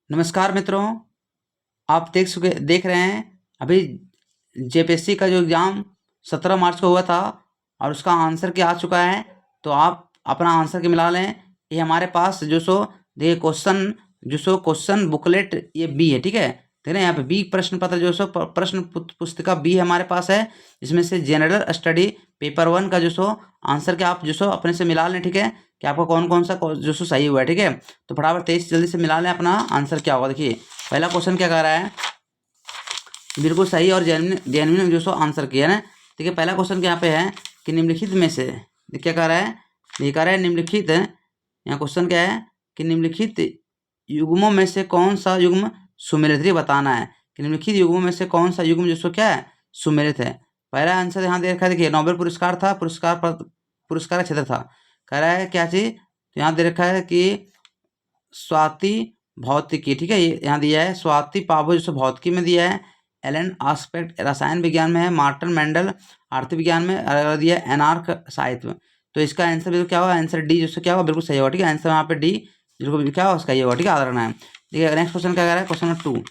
नमस्कार मित्रों, आप देख रहे हैं अभी जेपीएससी का जो एग्ज़ाम 17 मार्च को हुआ था और उसका आंसर की आ चुका है। तो आप अपना आंसर की मिला लें। ये हमारे पास जो सो देखिए क्वेश्चन बुकलेट ये बी है, ठीक है। देख रहे हैं यहाँ पे बी प्रश्न पत्र जो सो प्रश्न पुस्तिका बी हमारे पास है। इसमें से जनरल स्टडी पेपर 1 का जो सो आंसर के आप जो सो अपने से मिला लें, ठीक है, कि आपका कौन कौन सा जो सो सही हुआ है, ठीक है। तो फटाफट तेईस जल्दी से मिला लें अपना आंसर क्या होगा। देखिए पहला क्वेश्चन क्या कह रहा है, बिल्कुल सही और जेन्युइन जो सो आंसर किया है ना। देखिए पहला क्वेश्चन यहाँ पे है कि निम्नलिखित में से क्या कह रहा है, ये कह रहा है निम्नलिखित, यहाँ क्वेश्चन क्या है कि निम्नलिखित युग्मों में से कौन सा युग्म सुमेलित है, बताना है कि निम्नलिखित युग्मों में से कौन सा युग्म जो सो क्या है सुमेलित है। पहला आंसर यहाँ दे रखा है, देखिए नोबेल पुरस्कार था, पुरस्कार का क्षेत्र था। कह रहा है क्या चीज, तो यहाँ दे रखा है कि स्वाति भौतिकी, ठीक है, ये यहाँ दिया है स्वाति पाभो जो भौतिकी में दिया है, एलन आस्पेक्ट रसायन विज्ञान में है, मार्टिन मेंडल आर्थिक विज्ञान में, दिया है एनार्क साहित्य में। तो इसका आंसर बिल्कुल क्या होगा, आंसर डी जो क्या होगा बिल्कुल सही होगा, ठीक है। आंसर यहाँ पे डी बिल्कुल क्या होगा उसका ये होगा, ठीक है, आधारण है। ठीक है, नेक्स्ट क्वेश्चन क्या कह रहा है, क्वेश्चन नंबर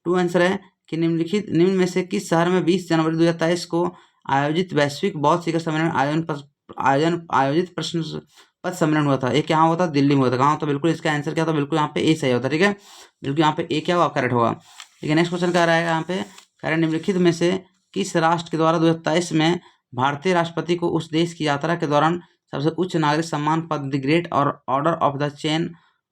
टू आंसर है कि निम्न में से किस शहर में 20 जनवरी 2023 को आयोजित वैश्विक बौद्ध शिखर सम्मेलन आयोजित प्रश्न पद सम्मेलन हुआ था। एक यहाँ हुआ था, दिल्ली में हुआ था। कहाँ होता, बिल्कुल इसका आंसर क्या था, बिल्कुल यहाँ पे ए सही होता, ठीक है। बिल्कुल यहाँ पे ए क्या होगा, करेक्ट होगा। ठीक है, नेक्स्ट क्वेश्चन क्या रहा है यहाँ पे, कह रहे निम्नलिखित में से किस राष्ट्र के द्वारा 2023 में भारतीय राष्ट्रपति को उस देश की यात्रा के दौरान सबसे उच्च नागरिक सम्मान पद द ग्रेट और order of the chain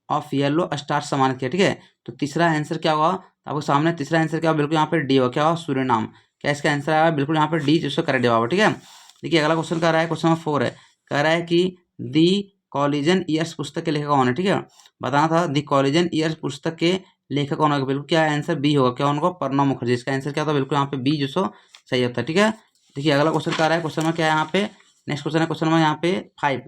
of yellow star सम्मानित किया, ठीक है। तो तीसरा आंसर क्या होगा, तो आपको सामने तीसरा आंसर क्या होगा, बिल्कुल यहाँ पे डी होगा, क्या होगा सूरीनाम। क्या इसका आंसर आएगा, बिल्कुल यहाँ पे डी जो करेक्ट होगा, ठीक है। देखिए अगला क्वेश्चन क्या रहा है, क्वेश्चन नंबर 4 है, कह रहा है कि दी कॉलिजन ईयर्स पुस्तक के लेखक कौन है, ठीक है। बताना था दी कॉलिजन ईयर्स पुस्तक के लेखक कौन होगा, बिल्कुल क्या आंसर बी होगा, क्या उनको प्रणब मुखर्जी। इसका आंसर क्या था, बिल्कुल यहाँ पे बी जो सही होता है, ठीक है। देखिए अगला क्वेश्चन क्या रहा है, क्वेश्चन में क्या है यहाँ पे, नेक्स्ट क्वेश्चन है क्वेश्चन में यहाँ पे 5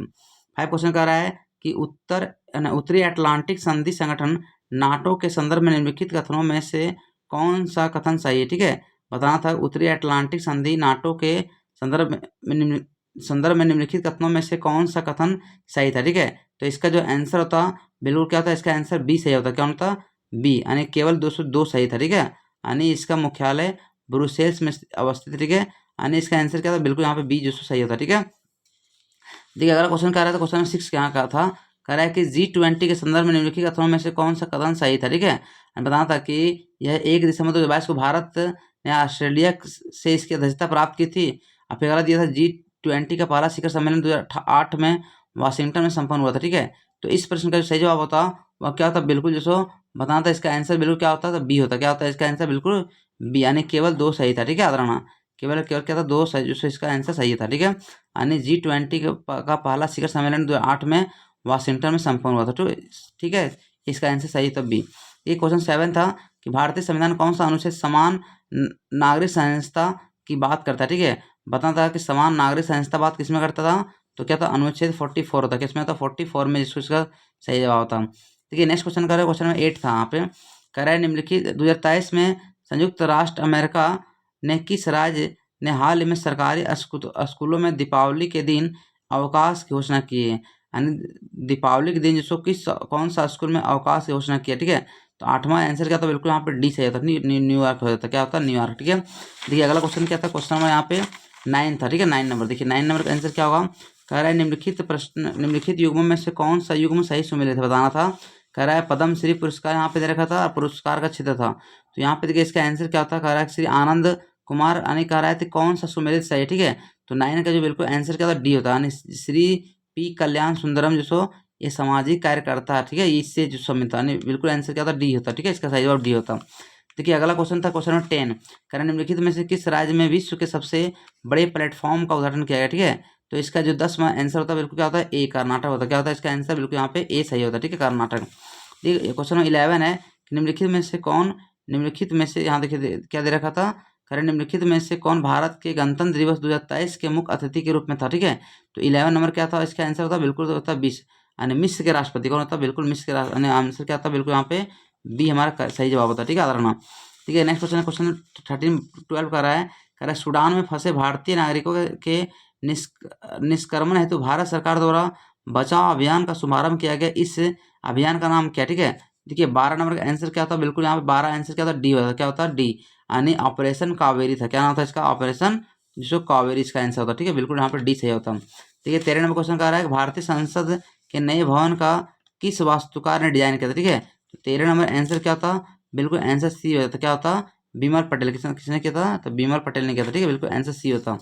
क्वेश्चन क्या रहा है कि उत्तरी अटलांटिक संधि संगठन नाटो के संदर्भ में निम्नलिखित कथनों में से कौन सा कथन सही है, ठीक है। बताना था उत्तरी अटलांटिक संधि नाटो के संदर्भ में निम्नलिखित कथनों में से कौन सा कथन सही था, ठीक है। तो इसका जो आंसर होता बिल्कुल क्या होता है, इसका आंसर बी सही होता, क्या होता बी, यानी केवल 202 सही था, ठीक है। यानी इसका मुख्यालय ब्रुसेल्स में अवस्थित, ठीक है। यानी इसका आंसर क्या था, बिल्कुल यहाँ पे बी जो सही होता, ठीक है। देखिए अगला क्वेश्चन क्या रहा था, क्वेश्चन 6 यहाँ का था, कह रहा है कि G20 के संदर्भ में निम्नलिखित कथनों में से कौन सा कथन सही था, ठीक है। बताना था कि यह 1 दिसंबर 2022 को भारत ने ऑस्ट्रेलिया से इसकी अध्यक्षता प्राप्त की थी। और फिर अगला दिया था G20 का पहला शिखर सम्मेलन 2008 में वाशिंगटन में संपन्न हुआ था, ठीक है। तो इस प्रश्न का जो सही जवाब होता वह क्या होता, बिल्कुल जो बताना था इसका आंसर बिल्कुल क्या होता, तो बी होता, क्या होता है इसका आंसर बिल्कुल बी, यानी केवल 2 सही था, ठीक है। आदरणा केवल केवल क्या था, 2 सही, जो इसका आंसर सही था, ठीक है। यानी G20 का पहला शिखर सम्मेलन 2008 में वाशिंगटन में संपन्न हुआ था, तो ठीक है, इसका आंसर सही तब भी। ये क्वेश्चन 7 था कि भारतीय संविधान कौन सा अनुच्छेद समान नागरिक सहनता की बात करता है, ठीक है। बताना था कि समान नागरिक सहनता बात किसमें करता था, तो क्या था अनुच्छेद 44 होता, किसमें था 44 में, जिसको इसका सही जवाब था। देखिए नेक्स्ट क्वेश्चन कर रहे हैं, क्वेश्चन नंबर 8 था यहाँ पे, कह रहा है निम्नलिखित 2023 में संयुक्त राष्ट्र अमेरिका ने किस राज्य ने हाल ही में सरकारी स्कूलों में दीपावली के दिन अवकाश की घोषणा की है, यानी दीपावली के दिन जिसको कौन सा स्कूल में अवकाश की घोषणा किया, ठीक है। तो 8वां आंसर क्या था, बिल्कुल यहाँ पे डी सही होता, न्यूयॉर्क हो जाता, क्या होता है न्यूयॉर्क, ठीक है। देखिए अगला क्वेश्चन क्या था, क्वेश्चन नंबर यहाँ पे 9 था, ठीक है, 9 नंबर। देखिए 9 नंबर का आंसर क्या होगा, कह रहा है निम्नलिखित युग्मों में से कौन सा युग्म सही सुमेलित है, बताना था। कह रहा है पद्म श्री पुरस्कार यहाँ पे दे रखा था, पुरस्कार का क्षेत्र था। तो यहाँ पे देखिए इसका आंसर क्या होता है, कह रहा है श्री आनंद कुमार यानी कह रहा है कौन सा सुमेलित सही है, ठीक है। तो 9 का जो बिल्कुल आंसर क्या होता डी होता है, यानी श्री पी कल्याण सुंदरम जो ये सामाजिक कार्यकर्ता है, ठीक है, इससे जो सम्मिलित यानी बिल्कुल आंसर क्या होता डी होता, ठीक है, इसका सही जवाब डी होता। देखिए अगला क्वेश्चन था क्वेश्चन नंबर 10, कह रहे निम्नलिखित में से किस राज्य में विश्व के सबसे बड़े प्लेटफॉर्म का उद्घाटन किया गया, ठीक है। तो इसका जो 10वां आंसर होता है बिल्कुल क्या होता है ए कर्नाटक होता है, क्या होता है इसका आंसर बिल्कुल यहाँ पे ए सही होता है, ठीक है, कर्नाटक। देखिए क्वेश्चन नंबर 11 है कि निम्नलिखित में से यहाँ देखिए क्या दे रखा था, करें निम्नलिखित में से कौन भारत के गणतंत्र दिवस 2023 के मुख्य अतिथि के रूप में था, ठीक है। तो 11 नंबर क्या था, इसका आंसर होता बिल्कुल होता 20, यानी मिस्र के राष्ट्रपति कौन होता, बिल्कुल मिस्र के यानी आंसर क्या था, बिल्कुल यहाँ पे बी हमारा सही जवाब होता, ठीक है, आधारणा। ठीक है, नेक्स्ट क्वेश्चन 12 कर रहा है, कह रहा है सूडान में फंसे भारतीय नागरिकों के निष्क्रमण हेतु भारत सरकार द्वारा बचाव अभियान का शुभारंभ किया गया, इस अभियान का नाम क्या, ठीक है। देखिए 12 नंबर का आंसर क्या होता है, बिल्कुल यहाँ पे 12 आंसर क्या होता है, डी होता है। क्या होता है, डी, यानी ऑपरेशन कावेरी था। क्या नाम था इसका, ऑपरेशन जिसको कावेरी इसका आंसर होता है। ठीक है, बिल्कुल यहाँ पे डी सही होता है। ठीक है, 13 नंबर क्वेश्चन कह रहा है कि भारतीय संसद के नए भवन का किस वास्तुकार ने डिजाइन किया था। ठीक है, तो 13 नंबर आंसर क्या होता, बिल्कुल आंसर सी होता है। क्या होता, बिमल पटेल। किसने किया था, तो बिमल पटेल ने किया था। ठीक है, बिल्कुल आंसर सी होता।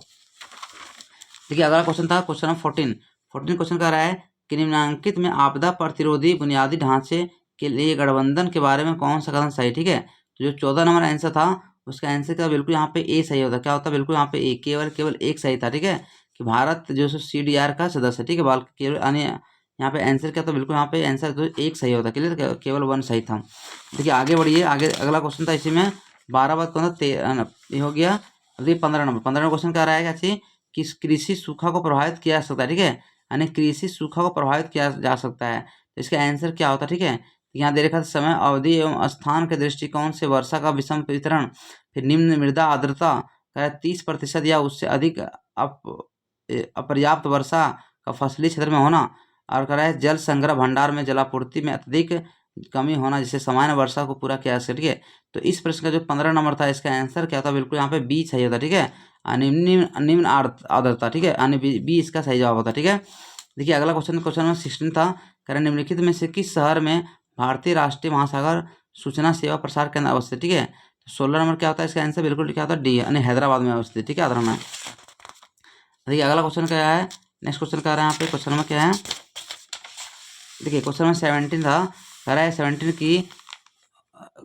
देखिए अगला क्वेश्चन था क्वेश्चन नंबर 14 क्वेश्चन कह रहा है कि निम्नांकित में आपदा प्रतिरोधी बुनियादी ढांचे के लिए गठबंधन के बारे में कौन सा कथन सही। ठीक है, तो जो 14 नंबर आंसर था उसका आंसर क्या, बिल्कुल यहाँ पे ए सही होता। क्या होता, बिल्कुल यहाँ पे ए, केवल एक सही था। ठीक है, कि भारत जो CDR का सदस्य है। ठीक है, केवल यहाँ पे आंसर क्या था, बिल्कुल यहाँ पे आंसर तो एक सही होता। क्लियर, केवल 1 सही था। देखिए आगे बढ़िए, आगे अगला क्वेश्चन था इसी में 12 बात कौन था, ये हो गया। अभी 15 नंबर क्वेश्चन कह रहा है क्या, कि कृषि सूखा को प्रभावित किया जा सकता है। ठीक है, यानी कृषि सूखा को प्रभावित किया जा सकता है, तो इसका आंसर क्या होता है। ठीक है, यहाँ दे रखा था समय, अवधि एवं स्थान के दृष्टिकोण से वर्षा का विषम वितरण, फिर निम्न मृदा आर्द्रता का 30% या उससे अधिक अपर्याप्त वर्षा का फसली क्षेत्र में होना, और कह रहा है जल संग्रह भंडार में जलापूर्ति में अत्यधिक कमी होना जिससे सामान्य वर्षा को पूरा किया जा सके। ठीक है, तो इस प्रश्न का जो 15 नंबर था इसका आंसर क्या था, बिल्कुल यहाँ पे बी सही होता। ठीक है, निम्न निम्न आर्द्रता। ठीक है, यानी बी इसका सही जवाब होता। ठीक है, देखिए अगला क्वेश्चन नंबर 16 था, करें निम्नलिखित में से किस शहर में भारतीय राष्ट्रीय महासागर सूचना सेवा प्रसार केंद्र अवस्थित। ठीक है, तो 16 नंबर क्या होता है इसका आंसर, बिल्कुल क्या होता है, डी, यानी हैदराबाद में अवस्थित। ठीक है, याद रखना। देखिए अगला क्वेश्चन क्या है, नेक्स्ट क्वेश्चन कह रहे हैं यहाँ पे, क्वेश्चन नंबर क्या है, देखिए क्वेश्चन नंबर 17 था, कह रहा है 17 की,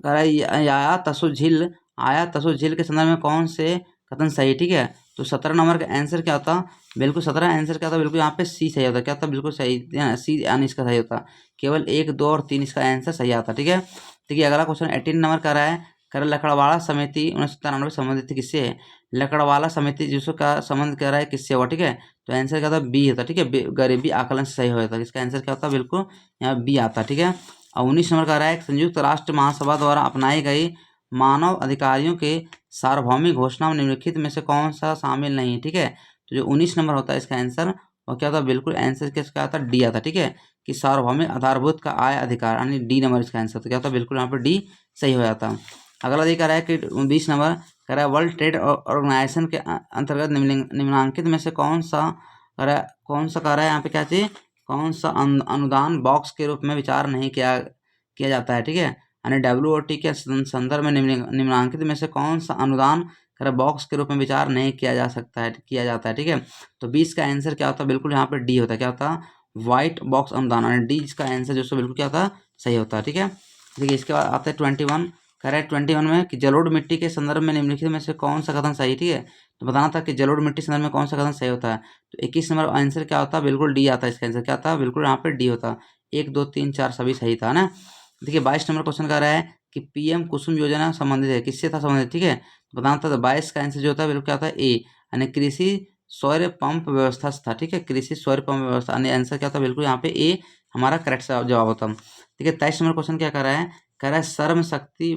कह रहा है आया तसो झील के संदर्भ में कौन से कथन सही। ठीक है, तो 17 नंबर का आंसर क्या होता, बिल्कुल 17 आंसर क्या होता, बिल्कुल यहाँ पे सी सही होता। क्या होता, बिल्कुल सही, सी यानी इसका सही होता। केवल 1, 2 और 3 इसका आंसर सही आता। ठीक है, देखिए अगला क्वेश्चन 18 नंबर का रहा है, कर लकड़वाला समिति 1993 संबंधित थी किससे है, लकड़वाला समिति जिसका संबंध कर रहा है किससे हुआ। ठीक है, तो आंसर क्या होता, बी होता। ठीक है, गरीबी आकलन से सही हो जाता। इसका आंसर क्या होता, बिल्कुल यहाँ बी आता। ठीक है, और 19 नंबर का रहा है, संयुक्त राष्ट्र महासभा द्वारा अपनाई गई मानव अधिकारियों के सार्वभौमिक घोषणा में निम्नलिखित में से कौन सा शामिल नहीं। ठीक है, तो जो 19 नंबर होता है इसका आंसर, और क्या होता है, बिल्कुल आंसर क्या आता, डी आता। ठीक है, कि सार्वभौमिक आधारभूत का आय अधिकार, यानी डी नंबर इसका आंसर, तो क्या होता है, बिल्कुल यहाँ पर डी सही हो जाता। अगला देखा रहा है कि 20 नंबर कह रहा है वर्ल्ड ट्रेड ऑर्गेनाइजेशन के अंतर्गत निम्नलिखित में से कौन सा कह रहा है यहाँ पे क्या चीज, कौन सा अनुदान बॉक्स के रूप में विचार नहीं किया जाता है। ठीक है, यानी WOT के संदर्भ में निम्नांकित में से कौन सा अनुदान कर बॉक्स के रूप में विचार नहीं किया जाता है। ठीक है, तो 20 का आंसर क्या होता है, बिल्कुल यहाँ पे डी होता है। क्या होता, व्हाइट बॉक्स अनुदान, यानी डी इसका आंसर जो बिल्कुल क्या होता, सही होता है। ठीक है, देखिए इसके बाद आता है 21, कह रहा है 21 में कि जलोढ़ मिट्टी के संदर्भ में निम्नलिखित में से कौन सा कथन सही। ठीक है, तो बताना था कि जलोढ़ मिट्टी संदर्भ में कौन सा कथन सही होता है, तो 21 नंबर आंसर क्या होता है, बिल्कुल डी आता है। इसका आंसर क्या था, बिल्कुल यहाँ पे डी होता। 1, 2, 3, 4 सभी सही था ना। देखिए 22 नंबर क्वेश्चन कह रहा है कि PM कुसुम योजना संबंधित है, किससे था संबंधित। ठीक है, तो बताना था, तो 22 का आंसर जो होता है बिल्कुल क्या होता है, ए, यानी कृषि सौर पंप व्यवस्था से था। ठीक है, कृषि सौर पंप व्यवस्था, यानी आंसर क्या होता है, बिल्कुल यहाँ पे ए हमारा करेक्ट जवाब होता। ठीक है, 23 नंबर क्वेश्चन क्या कर रहा है, कह रहा है श्रम शक्ति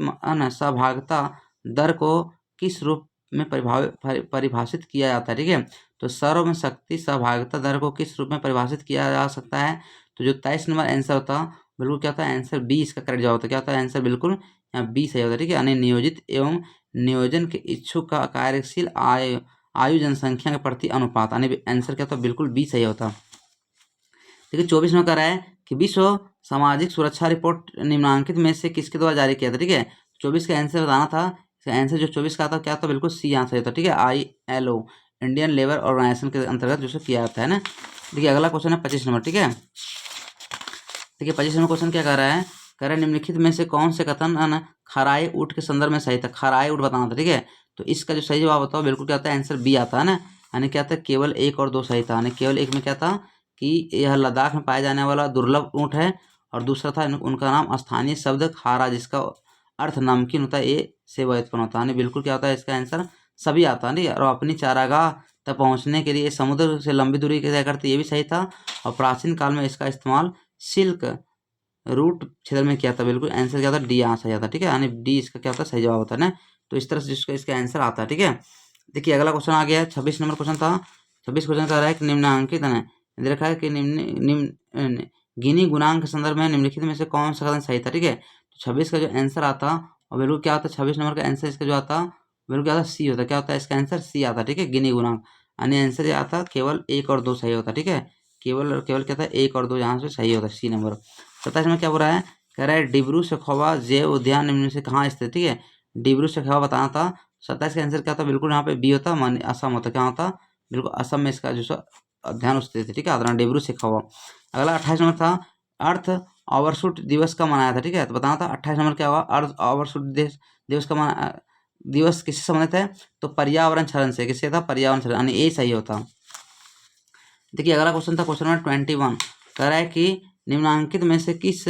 सहभागिता दर को किस रूप में परिभाषित किया जाता है। ठीक है, तो श्रम शक्ति सहभागिता दर को किस रूप में परिभाषित किया जा सकता है, तो जो 23 नंबर आंसर होता बिल्कुल क्या होता है, आंसर बी इसका करेक्ट जवाब होता है। क्या होता है आंसर, बिल्कुल यहाँ बी सही होता है। ठीक है, यानी नियोजित एवं नियोजन के इच्छुक का कार्यशील आयु जनसंख्या के प्रति अनुपात, यानी आंसर क्या होता है, बिल्कुल बी सही होता। देखिए 24 में कह रहा है कि विश्व सामाजिक सुरक्षा रिपोर्ट निम्नांकित में से किसके द्वारा जारी किया था। ठीक है, 24 का आंसर बताना था, आंसर जो 24 का था क्या था, बिल्कुल सी आंसर होता। ठीक है, ILO इंडियन लेबर ऑर्गेनाइजेशन के अंतर्गत जो किया जाता है ना। देखिए अगला क्वेश्चन है 25 नंबर। ठीक है, देखिए 25 नंबर क्वेश्चन क्या कर रहा है, कह रहा है निम्नलिखित में से कौन से कथन खराई ऊँट के संदर्भ में सही था, खराई ऊँट बताना था। ठीक है, तो इसका जो सही जवाब होता है बिल्कुल क्या होता है, आंसर बी आता है ना, यानी क्या था, केवल 1 और 2 सही था। यानी केवल 1 में क्या था कि यह लद्दाख में पाए जाने वाला दुर्लभ ऊँट है, और दूसरा था उनका नाम स्थानीय शब्द खारा जिसका अर्थ नमकीन होता है, ए से वह उत्पन्न होता है। यानी बिल्कुल क्या होता है, इसका आंसर सभी आता है। नहीं, और अपनी चारागाह तक पहुँचने के लिए समुद्र से लंबी दूरी तय करते, ये भी सही था। और प्राचीन काल में इसका इस्तेमाल सिल्क रूट क्षेत्र में किया था। बिल्कुल आंसर क्या था, डी आंसर आता है। ठीक है, यानी डी इसका क्या होता है, सही जवाब होता है ना। तो इस तरह से जिसका इसका आंसर आता है। ठीक है, देखिए अगला क्वेश्चन आ गया है 26 नंबर क्वेश्चन था। 26 क्वेश्चन कह रहा है कि निम्नांकित है देखा है कि गिनी गुणांक के संदर्भ में निम्नलिखित में से कौन सा कथन सही था, ठीक है। तो 26 का जो आंसर आता और बिल्कुल क्या होता है, 26 नंबर का आंसर इसका जो आता बिल्कुल क्या होता, सी होता। क्या होता है इसका आंसर, सी आता, ठीक है, गिनी गुणांक। यानी आंसर ये आता केवल 1 और 2 सही होता, ठीक है, केवल और केवल क्या था, 1 और 2 यहाँ से सही होता, सी नंबर। 27 में क्या बोल रहा है, कह रहा है डिब्रू सखोवा जैव उद्यान निम्न में से कहाँ स्थित, ठीक है। डिब्रू सखोवा बताना था। 27 का आंसर क्या था, बिल्कुल यहाँ पे बी होता, मान असम होता। क्या होता, बिल्कुल असम में इसका जो सो अध्ययन स्थित है, ठीक है, डिब्रू सखोवा। अगला 28 नंबर था, अर्थ ओवरशूट दिवस का मनाया था, ठीक है। तो बताना था 28 नंबर क्या हुआ, अर्थ ओवरशूट दिवस का दिवस किससे संबंधित है, तो पर्यावरण क्षरण से। किससे था, पर्यावरण क्षरण, यानी ए सही होता। देखिए अगला क्वेश्चन था क्वेश्चन नंबर 21, कह रहा है कि निम्नांकित में से किस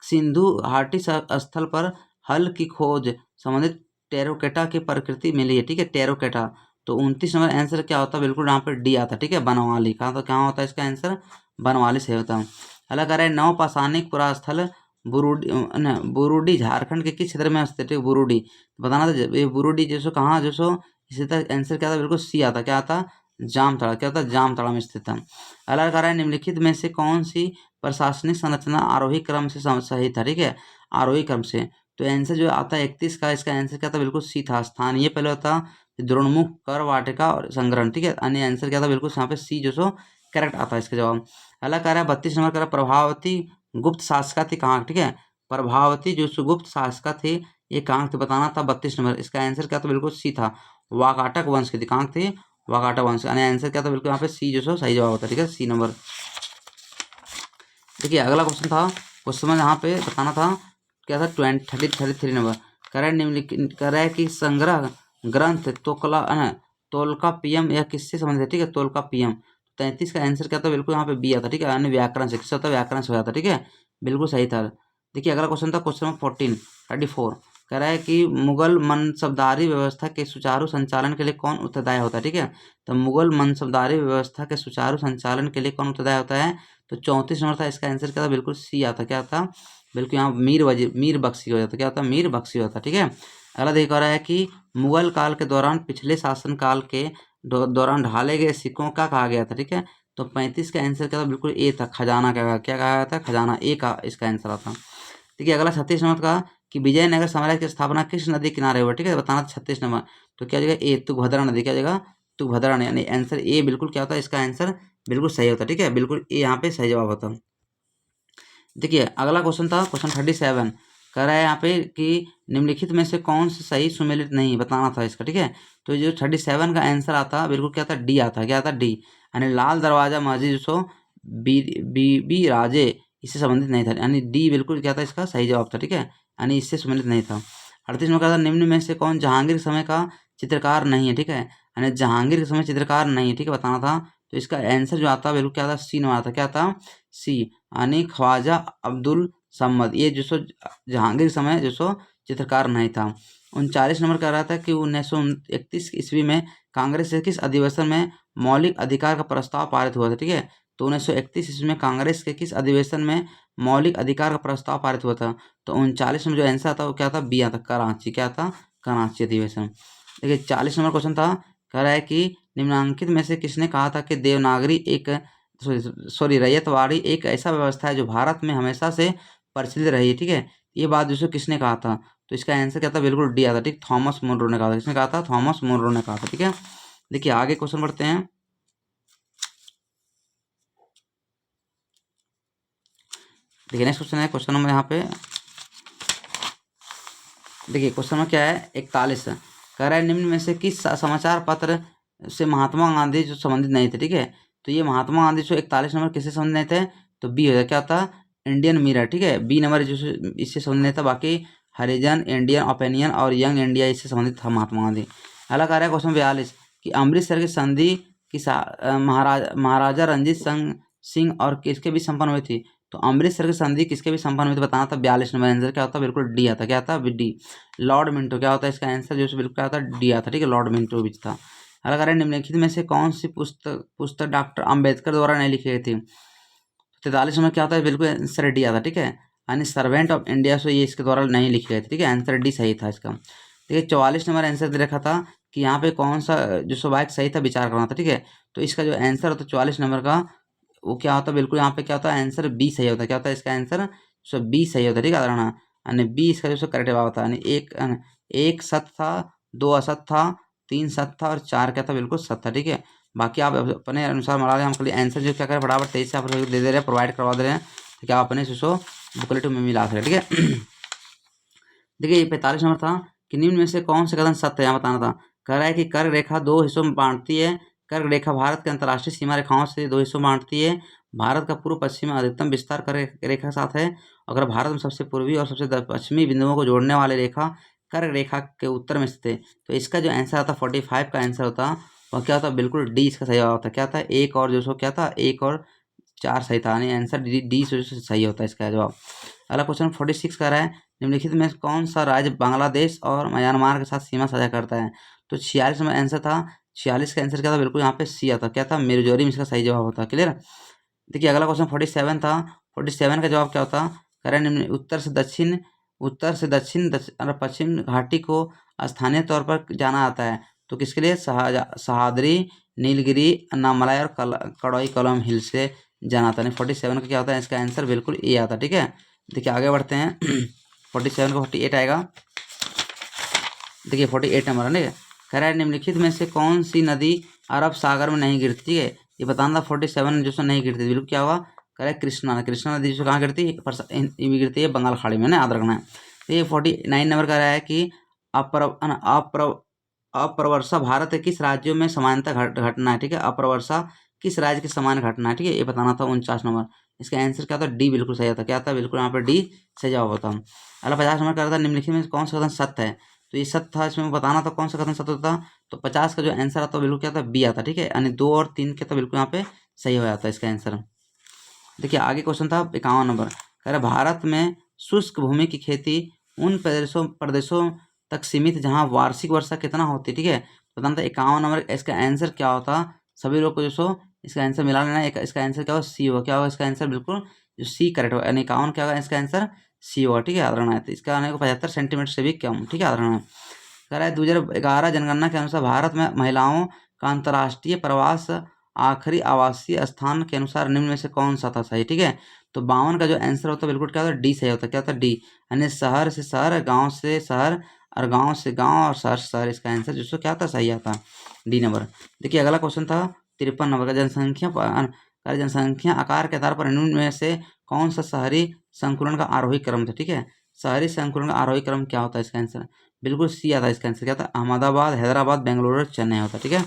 सिंधु घाटी स्थल पर हल की खोज संबंधित टेरोकेटा की प्रकृति मिली है, ठीक है, टेरोकेटा। तो 29 नंबर आंसर क्या होता, बिल्कुल यहाँ पर डी आता, ठीक है, बनवाली। कहा तो क्या होता है इसका आंसर, बनवाली से होता। अगला कह रहा है नवपाषाणिक पुरास्थल बुरुडी झारखंड के किस क्षेत्र में स्थित है, बुरुडी। बताना था ये बुरुडी जो कहाँ जो इसी तरह आंसर क्या था, बिल्कुल सी आता। क्या आता, जामताड़ा। क्या होता है, जामताड़ा में स्थित है। अगला कह रहा है निम्नलिखित में से कौन सी प्रशासनिक संरचना आरोही क्रम से सही था, ठीक है, आरोही क्रम से। तो आंसर जो आता है 31 का, इसका आंसर क्या था, बिल्कुल सी था, स्थानीय पहले होता, द्रोणमुख, कर वाटिका और संग्रहण, ठीक है, अन्य आंसर क्या था, बिल्कुल यहाँ पे सी जो करेक्ट आता है इसका जवाब। अगला कह रहा है 32 नंबर कह रहा है प्रभावती गुप्त शासका थी कहाँ, ठीक है, प्रभावती जो सुगुप्त शासका थी ये कहाँ थी, बताना था 32 नंबर। इसका आंसर क्या था, बिल्कुल सी था, वाकाटक वंश की थी। कहाँ थी, वाकाटक वंश। यानी आंसर क्या था, बिल्कुल यहाँ पे सी जो सही जवाब होता है, ठीक है, सी नंबर। देखिए अगला क्वेश्चन था, क्वेश्चन में यहाँ पे बताना था क्या था, 33 नंबर। कह रहा है निम्नलिखित, कह रहा है कि संग्रह ग्रंथ तोलका पीएम यह किससे संबंधित है, ठीक है, तोलका पीएम। 33 का आंसर क्या था, बिल्कुल यहाँ पे बी आता, ठीक है, यानी व्याकरण से। किससे होता है, व्याकरण से हो जाता, ठीक है, बिल्कुल सही था। देखिए अगला क्वेश्चन था क्वेश्चन नंबर 34, कह रहा है कि मुगल मनसबदारी व्यवस्था के सुचारू संचालन के लिए कौन उत्तरदायी होता है, ठीक है। तो मुगल मनसबदारी व्यवस्था के सुचारू संचालन के लिए कौन उत्तरदायी होता है, तो 34 नंबर था, इसका आंसर क्या था, बिल्कुल सी आता। क्या था, बिल्कुल यहाँ मीर बख्शी हो जाता। क्या होता, मीर बख्शी होता, ठीक है। अगला देखा रहा है कि मुगल काल के दौरान पिछले शासन काल के दौरान ढाले गए सिक्कों का कहा गया था, ठीक है। तो 35 का आंसर क्या था, बिल्कुल ए था, खजाना। क्या कहा गया था, खजाना, ए का इसका आंसर आता। ठीक है अगला 36 नंबर का कि विजयनगर साम्राज्य की स्थापना किस नदी किनारे हुआ, ठीक है, बताना 36 नंबर। तो क्या जगह ए, तुंगभद्रा नदी। क्या जगह, तुंगभद्रा नदी, यानी आंसर ए बिल्कुल क्या होता है, इसका आंसर बिल्कुल सही होता, ठीक है, बिल्कुल ए यहाँ पे सही जवाब होता। देखिए अगला क्वेश्चन था क्वेश्चन 37, कह रहा है यहाँ पे कि निम्नलिखित में से कौन सा सही सुमेलित नहीं, बताना था इसका, ठीक है। तो जो 37 का आंसर आता बिल्कुल क्या था, डी आता। क्या आता, डी, यानी लाल दरवाजा मस्जिद जो बीबी राजे इससे संबंधित नहीं था, यानी डी बिल्कुल क्या था, इसका सही जवाब था, ठीक है, यानी इससे संबंधित नहीं था। 38 में कहा था निम्न में से कौन जहांगीर के समय का चित्रकार नहीं है, ठीक है, यानी जहांगीर के समय चित्रकार नहीं है, ठीक है, बताना था। तो इसका आंसर जो आता बिल्कुल क्या था, सी नंबर आता। क्या था, सी, यानी ख्वाजा अब्दुल सम्मद, ये जो सो जहांगीर समय जो सो चित्रकार नहीं था। 39 नंबर कह रहा था कि 1931 ईस्वी में कांग्रेस के किस अधिवेशन में मौलिक अधिकार का प्रस्ताव पारित हुआ था, ठीक है। तो 1931 ईस्वी में कांग्रेस के किस अधिवेशन में मौलिक अधिकार का प्रस्ताव पारित हुआ था। तो 39 में जो आंसर था वो क्या था, बी आता, कराची। क्या था, कराची अधिवेशन। देखिए 40 नंबर क्वेश्चन था, कह रहा है कि निम्नांकित में से किसने कहा था कि देवनागरी एक सॉरी रैयतवाड़ी एक ऐसा व्यवस्था है जो भारत में हमेशा से प्रचलित रही है, ठीक है। ये बात जो किसने कहा था, तो इसका आंसर क्या था, बिल्कुल डी आता, ठीक, थॉमस मुनरो ने कहा था। किसने कहा था, थॉमस मुनरो ने कहा था, ठीक है। देखिए आगे क्वेश्चन बढ़ते हैं। देखिए नेक्स्ट क्वेश्चन है क्वेश्चन नंबर यहाँ पे, देखिए क्वेश्चन में क्या है 41, कह रहा है निम्न में से किस समाचार पत्र से महात्मा गांधी जो संबंधित नहीं थे, ठीक है। तो ये महात्मा गांधी जो 41 नंबर किससे संबंधित नहीं थे, तो बी हो जाए। क्या था, इंडियन मिरर, ठीक है, बी नंबर जो इससे संबंधित नहीं था। बाकी हरिजन, इंडियन ओपिनियन और यंग इंडिया इससे संबंधित था महात्मा गांधी। अगला कह रहा है क्वेश्चन 42 कि अमृतसर की संधि की महाराजा रंजीत सिंह और किसके बीच संपन्न हुई थी। तो अमृतसर की संधि किसके भी संपन्न हुई थी, बताना था। 42 नंबर आंसर क्या होता, बिल्कुल डी आता। क्या था, डी, लॉर्ड मिंटो। क्या होता है इसका आंसर जो बिल्कुल क्या होता है, डी आता, ठीक है, लॉर्ड मिंटो बीच था। अगला कह रहे हैं निम्नलिखित में से कौन सी पुस्तक डॉक्टर अंबेडकर द्वारा नहीं लिखी गई थी। 43 नंबर क्या होता है, बिल्कुल आंसर डी आता, ठीक है, यानी सर्वेंट ऑफ इंडिया से ये इसके द्वारा नहीं लिखी गई थी, ठीक है, आंसर डी सही था इसका। देखिए 44 नंबर आंसर दे रखा था कि यहाँ पे कौन सा जो सवाल सही था विचार करना था, ठीक है। तो इसका जो आंसर होता है 44 नंबर का वो क्या होता है, बिल्कुल यहाँ पे क्या होता है, आंसर बी सही होता है। क्या होता है इसका आंसर, जो बी सही होता है, ठीक है धारणा, यानी बी इसका जो करेक्ट जवाब होता है। यानी एक सत्य था, 2 असत्य था, 3 सत्य था और 4 क्या था, बिल्कुल सत्य था, ठीक है। बाकी आप अपने अनुसार मिला लें, हम खाली आंसर जो क्या करें फटाफट तेज से आप दे दे रहे हैं, प्रोवाइड करवा दे रहे हैं, तो क्या अपने सो बुकलेट में मिला सकें, ठीक है। देखिए 45 नंबर था कि निम्न में से कौन से कथन सत्य है, यहाँ बताना था। कह रहा है कि कर्क रेखा 2 हिस्सों में बांटती है। कर्क रेखा भारत के अंतर्राष्ट्रीय सीमा रेखाओं से 2 हिस्सों में बांटती है। भारत का पूर्व पश्चिम में अधिकतम विस्तार कर्क रेखा के साथ है। अगर भारत में सबसे पूर्वी और सबसे पश्चिमी बिंदुओं को जोड़ने वाली रेखा कर्क रेखा के उत्तर में स्थित है। तो इसका जो आंसर आता 45 का आंसर होता वह क्या होता, बिल्कुल डी इसका सही होता। क्या था, एक और जो सो क्या था, 1 और 4 सही था, यानी आंसर डी सही होता है इसका जवाब। अगला क्वेश्चन 46 का रहा है, निम्नलिखित में कौन सा राज्य बांग्लादेश और म्यांमार के साथ सीमा साझा करता है। तो 46 में आंसर था, 46 का आंसर क्या था, बिल्कुल यहाँ पे सी आता। क्या था, मिजोरम इसका सही जवाब होता। क्लियर। देखिए अगला क्वेश्चन 47 था। 47 का जवाब क्या होता, करें निम्न उत्तर से दक्षिण और पश्चिम घाटी को स्थानीय तौर पर जाना जाता है। तो किसके लिए, सह्याद्री, नीलगिरी, अन्नामलाई और कड़ोई कलम हिल से जाना आता है। 47 का क्या होता है, इसका आंसर बिल्कुल ए आता, ठीक है। देखिए आगे बढ़ते हैं 47 को 48 आएगा। देखिए 48 नंबर है, कह रहा है निम्नलिखित में से कौन सी नदी अरब सागर में नहीं गिरती है। ये बताना 47 जो नहीं गिरती, बिल्कुल क्या हुआ, कह रहा है कृष्णा नदी जो कहाँ गिरती है, गिरती है बंगाल खाड़ी में ना, याद रखना है। तो ये 49 नंबर कह रहा है कि अप्रवर्षा भारत के किस राज्यों में समानता घटना है, ठीक है। अप्रवर्षा किस राज्य के समान घटना है, ठीक है, ये बताना था। 49 नंबर इसका आंसर क्या था, डी बिल्कुल सही आता। क्या था, बिल्कुल यहाँ पर डी सही जवाब होता। अगला 50 नंबर कह रहा था निम्नलिखित में कौन सा कथन सत्य है। तो ये सत्य था, इसमें बताना था कौन सा कथन सत्य होता। तो 50 का जो आंसर आता बिल्कुल क्या था, बी आता, ठीक है। यानी 2 और 3 के तो बिल्कुल यहाँ पे सही हो जाता है इसका आंसर। देखिए आगे क्वेश्चन था 51 नंबर, कह रहे भारत में शुष्क भूमि की खेती उन प्रदेशों तक सीमित जहाँ वार्षिक वर्षा कितना होती है, ठीक है। बताना था 51 नंबर इसका आंसर क्या होता। सभी लोग को जो सो इसका आंसर मिला लेना है। इसका आंसर क्या होगा, सी होगा। क्या होगा इसका आंसर, बिल्कुल जो सी करेक्ट होगा, यानी 51 क्या होगा इसका आंसर, सी होगा, ठीक है, याद रखना है। तो इसका आने को 75 सेंटीमीटर से भी कम, ठीक है, याद रखना है। कह रहा है 2011 जनगणना के अनुसार भारत में महिलाओं का अंतर्राष्ट्रीय प्रवास आखिरी आवासीय स्थान के अनुसार निम्न में से कौन सा था सही, ठीक है। तो 52 का जो आंसर होता है बिल्कुल क्या होता है, डी सही होता है। क्या होता है, डी, यानी शहर से शहर, गांव से शहर और गांव से गांव और शहर से शहर, इसका आंसर जिसको क्या होता सही आता, डी नंबर। देखिए अगला क्वेश्चन था 53 नंबर का, जनसंख्या आकार के आधार पर निम्न में से कौन सा शहरी संकुलन का आरोही क्रम था, ठीक है। शहरी संकुलन का आरोही क्रम क्या होता है, इसका आंसर बिल्कुल सी आता है। इसका आंसर क्या था, अहमदाबाद, हैदराबाद, बेंगलुरु और चेन्नई होता है, ठीक है।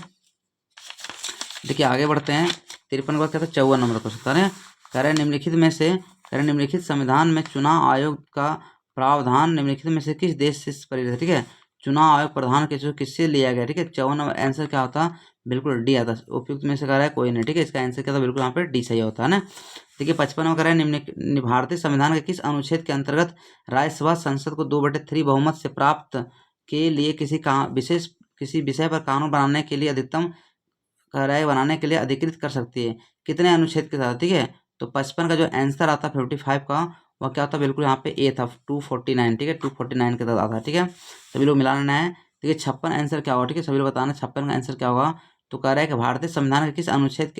देखिए आगे बढ़ते हैं 53 के बाद क्या था, 54 नंबर क्वेश्चन है, कह रहे निम्नलिखित में से, कह रहे निम्नलिखित संविधान में चुनाव आयोग का प्रावधान निम्नलिखित में से किस देश से प्रेरित है, ठीक है। चुनाव आयोग प्रधान किससे लिया गया, ठीक है। 54 नंबर आंसर क्या होता, बिल्कुल डी आता। उपयुक्त में से कह रहा है कोई नहीं, ठीक है। इसका आंसर क्या था, बिल्कुल यहाँ पे डी सही होता है ना। देखिए 55 में कह रहा है निम्न भारतीय संविधान के किस अनुच्छेद के अंतर्गत राज्यसभा संसद को 2/3 बहुमत से प्राप्त के लिए किसी विषय पर कानून बनाने के लिए अधिकतम राय बनाने के लिए अधिकृत कर सकती है, कितने अनुच्छेद के साथ, ठीक है। तो 55 का जो आंसर आता 55 का वह क्या होता, बिल्कुल यहाँ पे ए था 249, ठीक है, 249 के साथ आता है, ठीक है। सभी लोग मिला लेना है। देखिए 56 आंसर क्या होगा, ठीक है, सभी लोग बताना 56 का आंसर क्या होगा। तो कह रहा है कि भारतीय संविधान के किस अनुच्छेद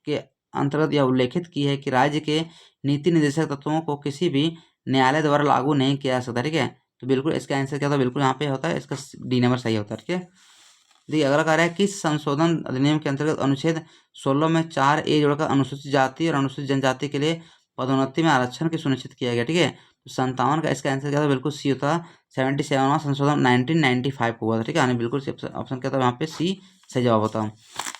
के अंतर्गत यह उल्लेखित की है कि राज्य के नीति निर्देशक तत्वों को किसी भी न्यायालय द्वारा लागू नहीं किया जा सकता, ठीक है। तो बिल्कुल इसका आंसर क्या होता है, बिल्कुल यहाँ पे होता है, इसका डी नंबर सही होता है, ठीक है। देखिए अगला कार्य है किस संशोधन अधिनियम के अंतर्गत अनुच्छेद 16 में 4A जोड़कर अनुसूचित जाति और अनुसूचित जनजाति के लिए पदोन्नति में आरक्षण की सुनिश्चित किया गया, ठीक है। तो 57 का इसका आंसर क्या था, बिल्कुल सी होता। 77वां संशोधन 1995 को हुआ था, ठीक है, यानी बिल्कुल ऑप्शन क्या था यहाँ पे सी सही जवाब होता।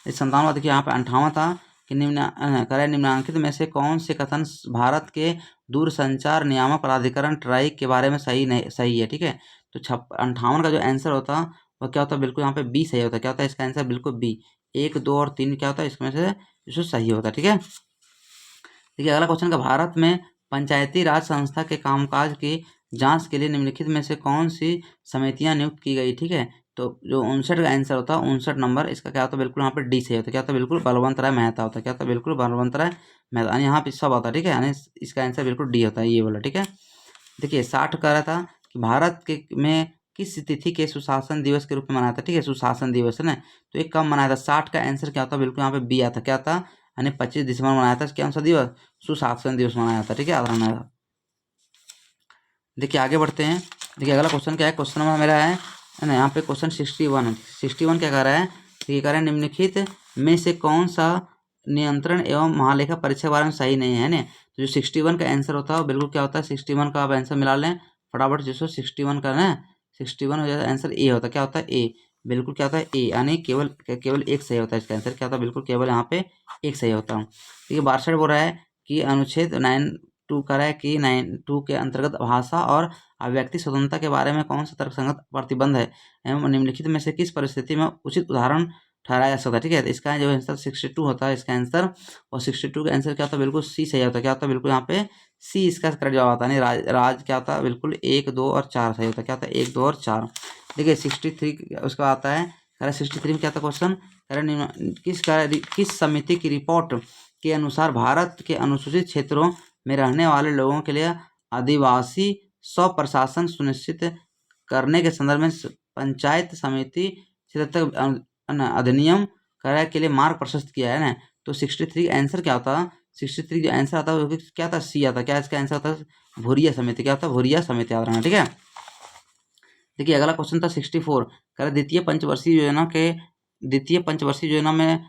इस 57वां देखिए यहाँ पे 58वां था कि निम्नांकित में से कौन से कथन भारत के दूरसंचार नियामक प्राधिकरण ट्राई के बारे में सही है, ठीक है। तो 58 का जो आंसर होता और क्या होता है, बिल्कुल यहाँ पे बी सही होता है। क्या होता है इसका आंसर, बिल्कुल बी, 1, 2 और 3 क्या होता है इसमें से जो सही होता है, ठीक है। देखिए अगला क्वेश्चन का, भारत में पंचायती राज संस्था के कामकाज की जांच के लिए निम्नलिखित में से कौन सी समितियां नियुक्त की गई, ठीक है। तो जो 59 का आंसर होता है 59 नंबर इसका क्या होता है, बिल्कुल यहाँ पे डी सही होता है। क्या होता है, बिल्कुल बलवंत राय मेहता होता है। क्या होता है, बिल्कुल बलवंत राय मेहता, यानी यहाँ पे सब होता है, ठीक है, यानी इसका आंसर बिल्कुल डी होता है, ये बोला, ठीक है। देखिए 60 कह रहा था कि भारत के में किस तिथि के सुशासन दिवस के रूप में मनाया था, ठीक है, सुशासन दिवस है ना। तो ये कब मनाया था, 60 का आंसर क्या होता है, बिल्कुल यहाँ पे बी आता। क्या था, यानी 25 दिसंबर मनाया था। कौन सा दिवस? सुशासन दिवस मनाया था, ठीक है, याद रखना। देखिए आगे बढ़ते हैं। देखिए अगला क्वेश्चन क्या है, क्वेश्चन नंबर मेरा है ना, यहाँ पे क्वेश्चन 61 क्या कह रहा है, ये कह रहा है निम्नलिखित में से कौन सा नियंत्रण एवं महालेखा परीक्षा के बारे में सही नहीं है ना। तो जो 61 का आंसर होता है बिल्कुल क्या होता है, 61 का आप आंसर मिला लें फटाफट। जो 61 का ना 61 हो जाता है आंसर ए होता है, क्या होता है ए, बिल्कुल क्या होता है ए, यानी केवल एक सही होता है इसका आंसर, क्या होता है बिल्कुल केवल यहाँ पे एक सही होता है। देखिए 62 बोल रहा है कि अनुच्छेद 9(2) कह रहा है कि 9(2) के अंतर्गत भाषा और अभिव्यक्ति स्वतंत्रता के बारे में कौन सा तर्कसंगत प्रतिबंध है एवं निम्नलिखित में से किस परिस्थिति में उचित उदाहरण ठहराया जा सकता है, ठीक है। तो इसका जो आंसर 62 होता है इसका आंसर, और 62 का आंसर क्या होता है बिल्कुल सी सही होता है, क्या होता है बिल्कुल यहाँ पे सी इसका करेक्ट जवाब आता है। नहीं राज क्या होता है बिल्कुल 1, 2 और 4 सही होता है, क्या होता है 1, 2 और 4। देखिए 63 उसका आता है, कह रहा 63 में क्या था क्वेश्चन, कह रहा किस समिति की रिपोर्ट के अनुसार भारत के अनुसूचित क्षेत्रों में रहने वाले लोगों के लिए आदिवासी स्वप्रशासन सुनिश्चित करने के संदर्भ में पंचायत समिति क्षेत्र अधिनियम करार के लिए मार्ग प्रशस्त किया है ना। तो 63 आंसर क्या होता है, 63 जो आंसर आता है क्या था, सी आता है, क्या इसका आंसर होता है भूरिया समिति, क्या होता है भूरिया समिति, याद रखना, ठीक है। देखिए अगला क्वेश्चन था 64, कह रहा द्वितीय पंचवर्षीय योजना में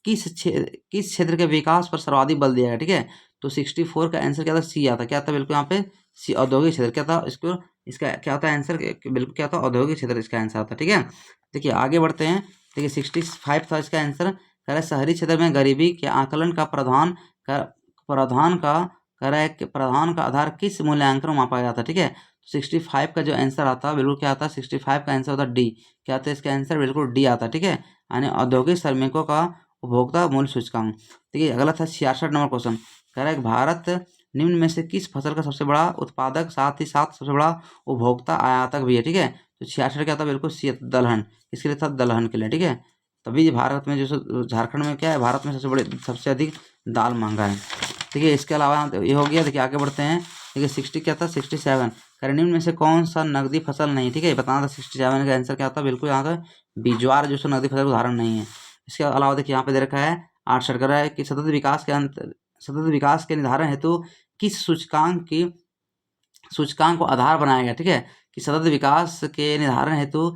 किस क्षेत्र के विकास पर सर्वाधिक बल दिया गया, ठीक है। तो 64 का आंसर क्या था, सी आता, क्या था बिल्कुल यहाँ पे सी, औद्योगिक क्षेत्र, क्या था इसका क्या होता है आंसर, बिल्कुल क्या था औद्योगिक क्षेत्र इसका आंसर आता, ठीक है। देखिए आगे बढ़ते हैं। देखिए 65 था इसका आंसर, कह रहा है शहरी क्षेत्र में गरीबी के आकलन का प्रधान का आधार किस मूल्यांकन में मापा जाता है, ठीक है। 65 का जो आंसर आता है बिल्कुल क्या आता है, 65 का आंसर होता है डी, क्या आता है इसका आंसर बिल्कुल डी आता है, ठीक है, यानी औद्योगिक श्रमिकों का उपभोक्ता मूल्य सूचकांक। देखिए अगला था 66 नंबर क्वेश्चन, कह रहा है भारत निम्न में से किस फसल का सबसे बड़ा उत्पादक साथ ही साथ सबसे बड़ा उपभोक्ता आयातक भी है, ठीक है। तो 66 क्या था बिल्कुल सी, दलहन, इसके लिए था दलहन के लिए, ठीक है। तभी भारत में जो झारखंड में क्या है, भारत में सबसे अधिक दाल महंगा है। देखिए इसके अलावा ये हो गया। देखिए आगे बढ़ते हैं। देखिए 60 क्या था, 67 कह रहे निम्न में से कौन सा नकदी फसल नहीं, ठीक है, बताना था। 67 का आंसर क्या था बिल्कुल यहाँ था बी, ज्वार जो सो नकदी फसल का उदाहरण नहीं है। इसके अलावा देखिए यहाँ पे दे रखा है 68 कह रहा है कि सतत विकास के निर्धारण हेतु किस सूचकांक को आधार बनाया गया, ठीक है, कि सतत विकास के निर्धारण हेतु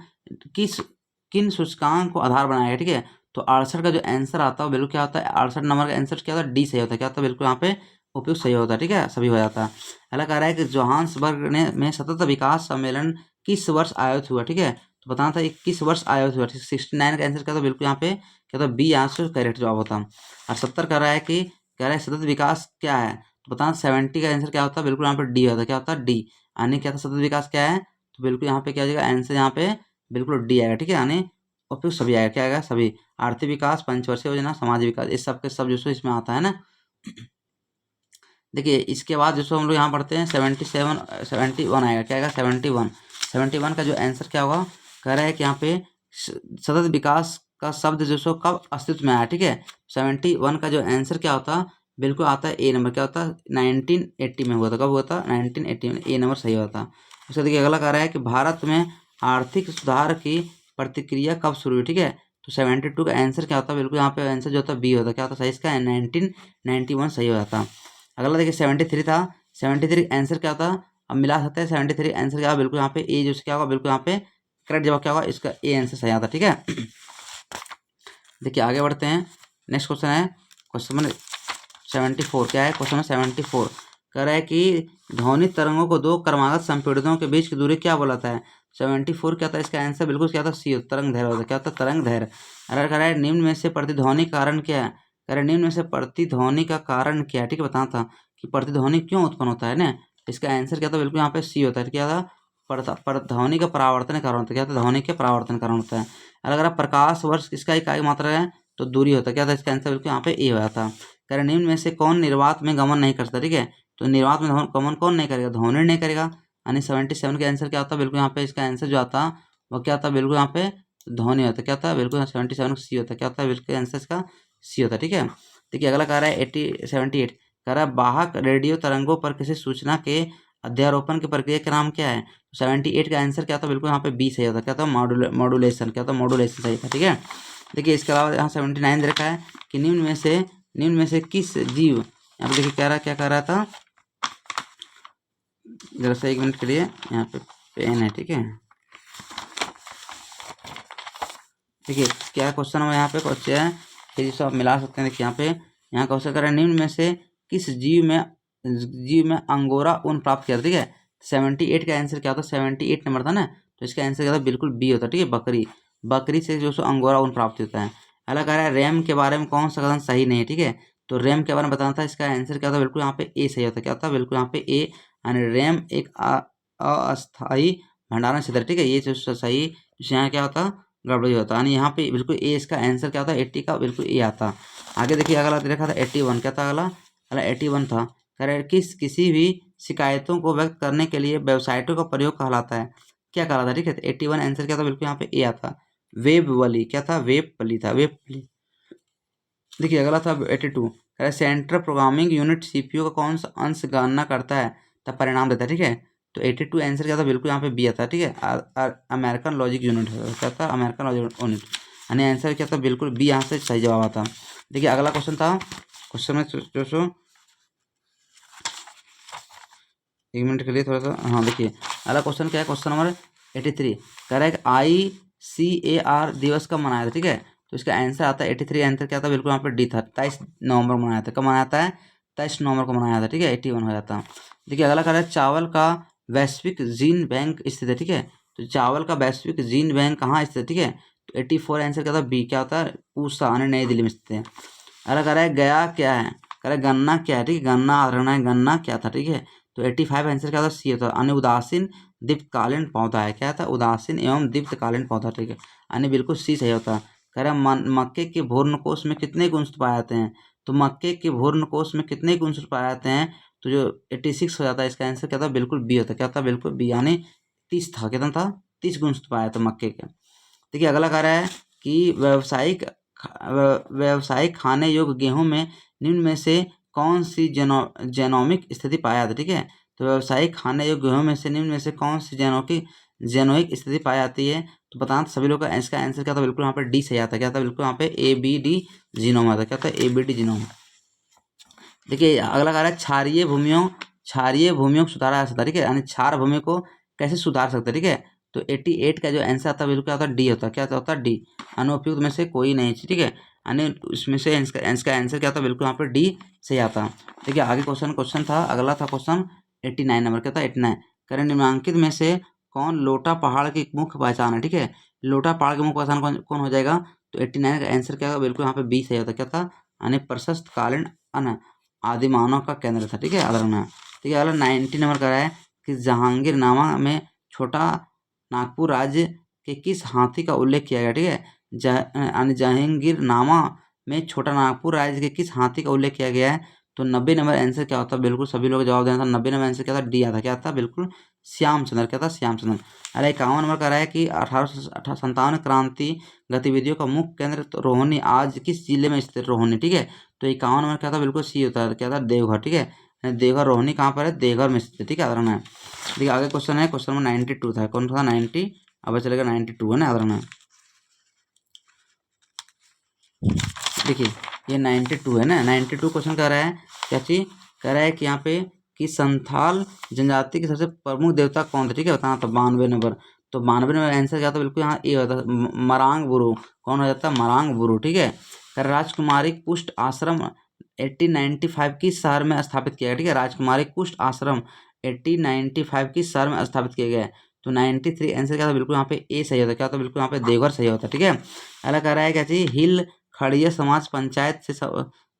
किन सूचकांक को आधार बनाया गया, ठीक है। तो 68 का जो आंसर आता है बिल्कुल क्या होता है, 68 नंबर का आंसर क्या होता है, डी सही होता है, क्या होता है बिल्कुल यहाँ पे उपयुक्त सही होता है, ठीक है, सभी हो जाता है। अगला कह रहा है कि जोहान्सबर्ग में सतत विकास सम्मेलन किस वर्ष आयोजित हुआ, ठीक है। तो बताना था किस वर्ष आयोजित हुआ। 69 का आंसर क्या था बिल्कुल यहाँ पे क्या होता है बी आंसर करेक्ट जवाब होता है। और 70 कह रहा है कि कह रहा है सतत विकास क्या है, तो बताना 70 का आंसर क्या होता है बिल्कुल यहाँ पे डी होता है, क्या होता है डी, यानी क्या था सतत विकास क्या है, तो बिल्कुल यहाँ पे क्या हो जाएगा आंसर, यहाँ पे बिल्कुल डी आएगा, ठीक है, यानी उपयुक्त सभी आएगा, क्या आएगा सभी, आर्थिक विकास, पंचवर्षीय योजना, सामाजिक विकास, इस सब के सब जो इसमें आता है ना। देखिए इसके बाद जो हम लोग यहाँ पढ़ते हैं 71 आएगा, क्या आएगा 71 का जो आंसर क्या होगा, कह रहा है कि यहाँ पे सतत विकास का शब्द जो सो कब अस्तित्व में आया, ठीक है। 71 का जो आंसर क्या होता बिल्कुल आता है ए नंबर, क्या होता है 1980 में हुआ था, कब हुआ था 1980 में, ए नंबर सही होता। उसका देखिए अगला कह रहा है कि भारत में आर्थिक सुधार की प्रतिक्रिया कब शुरू हुई, ठीक है। तो 72 का आंसर क्या होता है बिल्कुल यहाँ पे आंसर जो होता है बी होता, क्या होता सही इसका 1991 सही हो जाता। अगला देखिए 73 था, 73 आंसर क्या होता, अब मिला सकते हैं 73 आंसर क्या बिल्कुल यहाँ पे ए जो क्या होगा बिल्कुल यहाँ पे करेक्ट जवाब क्या होगा, इसका ए आंसर सही आता, ठीक है। देखिए आगे बढ़ते हैं। नेक्स्ट क्वेश्चन है क्वेश्चन नंबर 74, क्या है क्वेश्चन नंबर 74, कह रहा है कि ध्वनि तरंगों को दो क्रमागत संपीड़ितों के बीच की दूरी क्या बोलाता है। 74 क्या था इसका आंसर बिल्कुल क्या था सी, तरंग धैर्य होता है, क्या होता तरंग धैर्य। अगर कह रहा है निम्न में से प्रतिध्वनि कारण क्या है, कह रहे निम्न में से प्रतिध्वनि का कारण क्या है, ठीक है, बताना था कि प्रतिध्वनि क्यों उत्पन्न होता है ना। इसका आंसर क्या था बिल्कुल यहाँ पे सी होता है, क्या था ध्वनि का परावर्तन कारण होता है, क्या था ध्वनि के परावर्तन कारण होता है। अगर प्रकाश वर्ष किसका इकाई मात्रा है, तो दूरी होता है, क्या था इसका आंसर बिल्कुल यहाँ पे ए होता था। कह रहे निम्न में से कौन निर्वात में गमन नहीं कर सकता, ठीक है। तो निर्वात में गमन कौन नहीं करेगा, ध्वनि नहीं करेगा, यानी 77 का आंसर क्या होता है बिल्कुल यहाँ पे इसका आंसर जो आता वो क्या होता है बिल्कुल यहाँ पे ध्वनि होता है, क्या होता है बिल्कुल 77 सी होता है, क्या होता है बिल्कुल आंसर इसका सी होता है, ठीक है। देखिए अगला कह रहा है 78 कह रहा है वाहक रेडियो तरंगों पर किसी सूचना के अध्यारोपण की प्रक्रिया का नाम क्या है। 78 का आंसर क्या था बिल्कुल यहाँ पे बी सही होता है, क्या था मॉड्यूलेशन, क्या था मॉड्यूलेशन सही था, ठीक है। देखिए इसके अलावा यहाँ 79 दे रखा है कि निम्न में से निम्न में से किस जीव, यहाँ पे देखिए क्या कह रहा था, जरा सा 1 मिनट के लिए, यहाँ पे पेन है, ठीक है। देखिए क्या क्वेश्चन है यहाँ पे, क्वेश्चन है फिर जिसको आप मिला सकते हैं। देखिए यहाँ क्वेश्चन कर रहे हैं, निम्न में से किस जीव में अंगोरा ऊन प्राप्त किया था, ठीक है। 78 का आंसर क्या होता है, 78 नंबर था ना, तो इसका आंसर क्या था, बिल्कुल बी होता है, ठीक है। बकरी से जो सो अंगोरा ऊन प्राप्त होता है। अगला कह रहा है रैम के बारे में कौन सा कथन सही नहीं है, ठीक है। तो रैम के बारे में बताना था, इसका आंसर क्या था, बिल्कुल यहाँ पे ए सही होता है। क्या होता है, बिल्कुल यहाँ पे ए, यानी रैम एक अस्थायी भंडारण क्षेत्र, ठीक है। ये जो सही, यहाँ क्या होता, गड़बड़ी होता है, यानी यहाँ पे बिल्कुल ए इसका आंसर क्या होता है, 80 का बिल्कुल ए आता। आगे देखिए अगला देखा था 81, क्या था अगला 81 था। कह रहे किसी भी शिकायतों को व्यक्त करने के लिए वेबसाइटों का प्रयोग कहलाता है, क्या कहलाता है, ठीक है। 81 आंसर क्या था, बिल्कुल यहाँ पे ए आता। वेबवली, क्या था, वेबवली था, वेबवली। देखिए अगला था 82, कह रहे सेंट्रल प्रोग्रामिंग यूनिट सीपीयू का कौन सा अंश गणना करता है तब परिणाम देता है, ठीक है। तो 82 आंसर क्या था, बिल्कुल यहाँ पे बी आता है, ठीक है। अमेरिकन लॉजिक यूनिट क्या था, अमेरिकन लॉजिक यूनिट, यानी आंसर क्या था, बिल्कुल बी यहाँ से सही जवाब आता। देखिए अगला क्वेश्चन था, क्वेश्चन में जो 1 मिनट के लिए थोड़ा सा, हाँ देखिए अगला क्वेश्चन क्या है, क्वेश्चन नंबर 83, कह रहा है ICAR दिवस कब मनाया था, ठीक है। तो इसका आंसर आता है 83, आंसर क्या था, बिल्कुल यहाँ पे डी था, 23 नवंबर को मनाया था। कब मनाया था, 23 नवंबर को मनाया था, ठीक है। 81 हो जाता। देखिए अगला कह रहा है चावल का वैश्विक जीन बैंक स्थित है, ठीक है। तो चावल का वैश्विक जीन बैंक कहाँ स्थित है, ठीक है। तो 84 आंसर क्या था, बी क्या होता है, पूसा, यानी नई दिल्ली में स्थित है। अगला कह रहा है गया क्या है, कह रहा है गन्ना क्या है, ठीक है। गन्ना आधारण है, गन्ना क्या था, ठीक है। तो 85 आंसर क्या था, सी होता है, यानी उदासीन दीप्तकालीन पौधा है, क्या था, उदासीन एवं दीप्तकालीन पौधा, ठीक है, यानी बिल्कुल सी सही होता है। कह रहा है मक्के के भूर्णकोश में कितने गुण पाए जाते हैं, तो मक्के के भूर्णकोश में कितने गुण पाए जाते हैं, तो जो 86 हो जाता है, इसका आंसर क्या था, बिल्कुल बी होता है। क्या था, बिल्कुल बी, यानी 30 था, कितना था, 30 गुण पाया था मक्के के। देखिए अगला कह रहा है कि व्यावसायिक खाने योग्य गेहूं में निम्न में से कौन सी जेनोमिक स्थिति पाया जाता है, ठीक है। तो व्यावसायिक खाने योग्य गेहूं में से निम्न में से कौन सी जेनोइक स्थिति पाई जाती है, तो बताना सभी लोग का इसका आंसर क्या था, बिल्कुल यहाँ पे डी सही आता है। क्या था, बिल्कुल यहाँ पे ABD जीनोम आता है। क्या था, ABD जीनोम। देखिए अगला कह रहा है क्षारीय भूमियों को सुधारा जा सकता है, ठीक है, यानी क्षार भूमि को कैसे सुधार सकते हैं, ठीक है। तो 88 का जो आंसर आता है, बिल्कुल क्या होता है, डी होता है। क्या होता है, डी, अनुपयुक्त में से कोई नहीं, ठीक है, यानी उसमें से इसका आंसर क्या था, बिल्कुल यहाँ पे डी सही आता। देखिए आगे क्वेश्चन था, अगला था क्वेश्चन 89 नंबर, क्या था 89, करें निम्नांकित में से कौन लोटा पहाड़ की मुख्य पहचान है, ठीक है। लोटा पहाड़ की मुख्य पहचान कौन हो जाएगा, तो 89 का आंसर क्या होगा, बिल्कुल यहाँ पे बी सही होता। क्या था, यानी प्रशस्त कालीन आदि मानव का केंद्र था, ठीक है, आदरणा। ठीक है अगला 90 नंबर का है कि जहांगीरनामा में छोटा नागपुर राज्य के किस हाथी का उल्लेख किया गया, ठीक है। जहांगीरनामा में छोटा नागपुर राज्य के किस हाथी का उल्लेख किया गया है, तो 90 नंबर आंसर क्या होता है, बिल्कुल सभी लोग जवाब देना था। 90 नंबर आंसर क्या था, डी आता। क्या था, बिल्कुल श्यामचंद्र। क्या था, श्यामचंद्र। अरे 51 नंबर का रहा है कि 1857 क्रांति गतिविधियों का मुख्य केंद्र तो रोहिणी आज किस जिले में स्थित रोहिणी, ठीक है। तो 51 नंबर क्या था, बिल्कुल सी होता है। क्या था, देवघर, ठीक है। देवघर रोहिणी कहाँ पर है, देवघर में स्थित है, ठीक है, आदरण है। देखिए आगे क्वेश्चन है, क्वेश्चन नंबर 92 था, कौन था, 90, अब चलेगा 92 है ना, आदरण है। देखिए ये 92 है ना, 92 क्वेश्चन कह रहा है, क्या चीज कह रहा है कि यहाँ पे कि संथाल जनजाति के सबसे प्रमुख देवता कौन थे, ठीक है, बताना था। 92 नंबर, तो 92 नंबर आंसर क्या था, बिल्कुल यहाँ ए होता, मरांग बुरु। कौन हो जाता है, मरांग बुरु, ठीक है। राजकुमारी कुष्ठ आश्रम 1895 किस शहर में स्थापित किया गया, ठीक है। राजकुमारी कुष्ठ आश्रम 1895 किस शहर में स्थापित किया गया है, तो 93 आंसर क्या था, बिल्कुल यहाँ पे ए सही होता। क्या होता, बिल्कुल यहाँ पे देवघर सही होता, ठीक है। अगला कह रहा है क्या चीज, हिल खड़िया समाज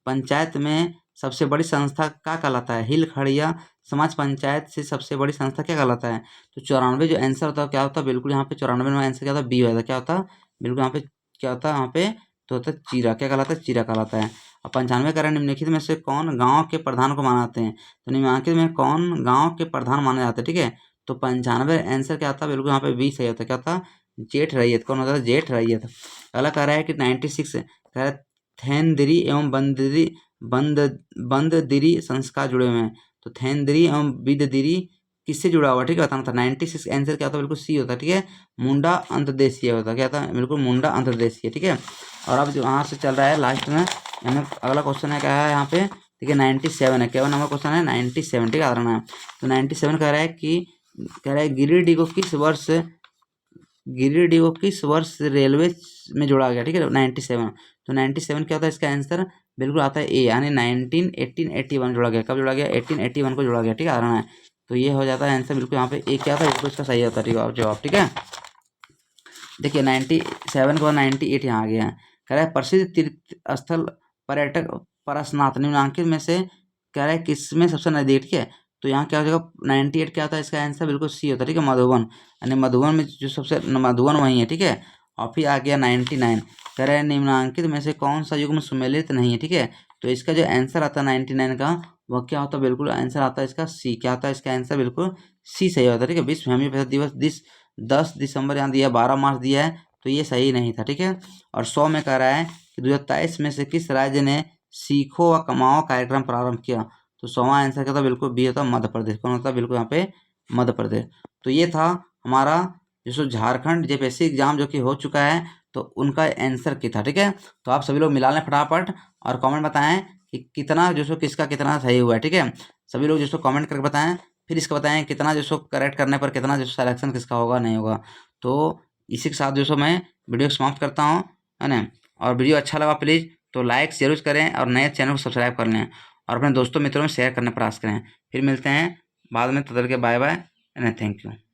पंचायत में सबसे बड़ी संस्था क्या कहलाता है, हिल खड़िया समाज पंचायत से सबसे बड़ी संस्था क्या कहलाता है, तो 94 जो आंसर होता है क्या होता है, बिल्कुल यहाँ पे 94 में आंसर क्या होता है, बी होता है। क्या होता है, बिल्कुल यहाँ पे क्या होता है, यहाँ पे तो होता है चीरा। क्या कहलाता है, चीरा कहलाता है। और 95 कारण निम्नलिखित में से कौन गाँव के प्रधान को मानते हैं, तो निम्नलिखित में कौन गाँव के प्रधान माने जाते हैं, ठीक है। तो 95 आंसर क्या आता है, बिल्कुल यहाँ पे बी सही होता है। क्या होता है, जेठ रैयत। कौन होता है, जेठ रैयत। अगला कह रहा है कि 96 कह रहा है थेंदरी एवं बंददिरी संस्कार जुड़े हुए हैं, तो थेंदरी एवं बिददिरी किससे जुड़ा हुआ, ठीक है, बताना था। 96 आंसर क्या होता है, बिल्कुल सी होता है, ठीक है, मुंडा अंतर्देशीय होता है। क्या था, बिल्कुल मुंडा अंतर्देशीय, ठीक है। और अब जो यहाँ से चल रहा है लास्ट में हमें अगला क्वेश्चन है क्या है यहाँ पे, ठीक है 97 है, केवल नंबर क्वेश्चन है 97, ठीक है आधारण है। तो 97 कह रहा है कि गिरिडीह को किस वर्ष रेलवे में जोड़ा गया, ठीक है 97। तो 97 क्या होता है इसका आंसर, बिल्कुल आता है ए, यानी 1881 जोड़ा गया। कब जोड़ा गया, 1881 को जोड़ा गया, ठीक है आधारण है। तो ये हो जाता है आंसर बिल्कुल यहाँ पे ए क्या था, बिल्कुल इसका सही होता है, ठीक है जवाब, ठीक है। देखिए 97 के बाद 98 यहाँ आ गया है। कह रहा है प्रसिद्ध तीर्थ स्थल पर्यटक परसनाथ निम्नलिखित में से कह रहा है किसमें सबसे नजदीक, ठीक है। तो यहाँ क्या हो जाएगा 98 क्या होता है इसका आंसर, बिल्कुल सी होता है, ठीक है मधुबन, यानी मधुबन में जो सबसे मधुबन वही है, ठीक है। और फिर आ गया 99, कह रहा है निम्नलिखित में से कौन सा युग्म सुमेलित नहीं है, ठीक है। तो इसका जो आंसर आता है 99 का वह क्या होता है, बिल्कुल आंसर आता है इसका सी, क्या होता है इसका आंसर, बिल्कुल सी सही होता है, ठीक है। विश्व होम्योपैथी दिवस 10 दिसंबर यहाँ दिया, 12 मार्च दिया है, तो ये सही नहीं था, ठीक है। और 100 में कह रहा है कि 2023 में से किस राज्य ने सीखो व कमाओ कार्यक्रम प्रारंभ किया। तो 100वां आंसर क्या था, बिल्कुल बी होता मध्य प्रदेश। कौन होता बिल्कुल यहाँ पे, मध्य प्रदेश। तो ये था हमारा जो झारखंड जेपीएससी एग्जाम जो कि हो चुका है, तो उनका आंसर क्या था, ठीक है। तो आप सभी लोग मिला लें फटाफट और कमेंट बताएं कि कितना जो सो किसका कितना सही हुआ है, ठीक है। सभी लोग जो सो कमेंट करके बताएं, फिर इसका बताएं कितना जो सो करेक्ट करने पर कितना जो सिलेक्शन किसका होगा नहीं होगा। तो इसी के साथ जो सो मैं वीडियो समाप्त करता हूँ, है ना। और वीडियो अच्छा लगा प्लीज़ तो लाइक जरूर करें और नए चैनल को सब्सक्राइब कर लें और अपने दोस्तों मित्रों में शेयर करने का प्रयास करें। फिर मिलते हैं बाद में, तब तक के bye bye and thank you.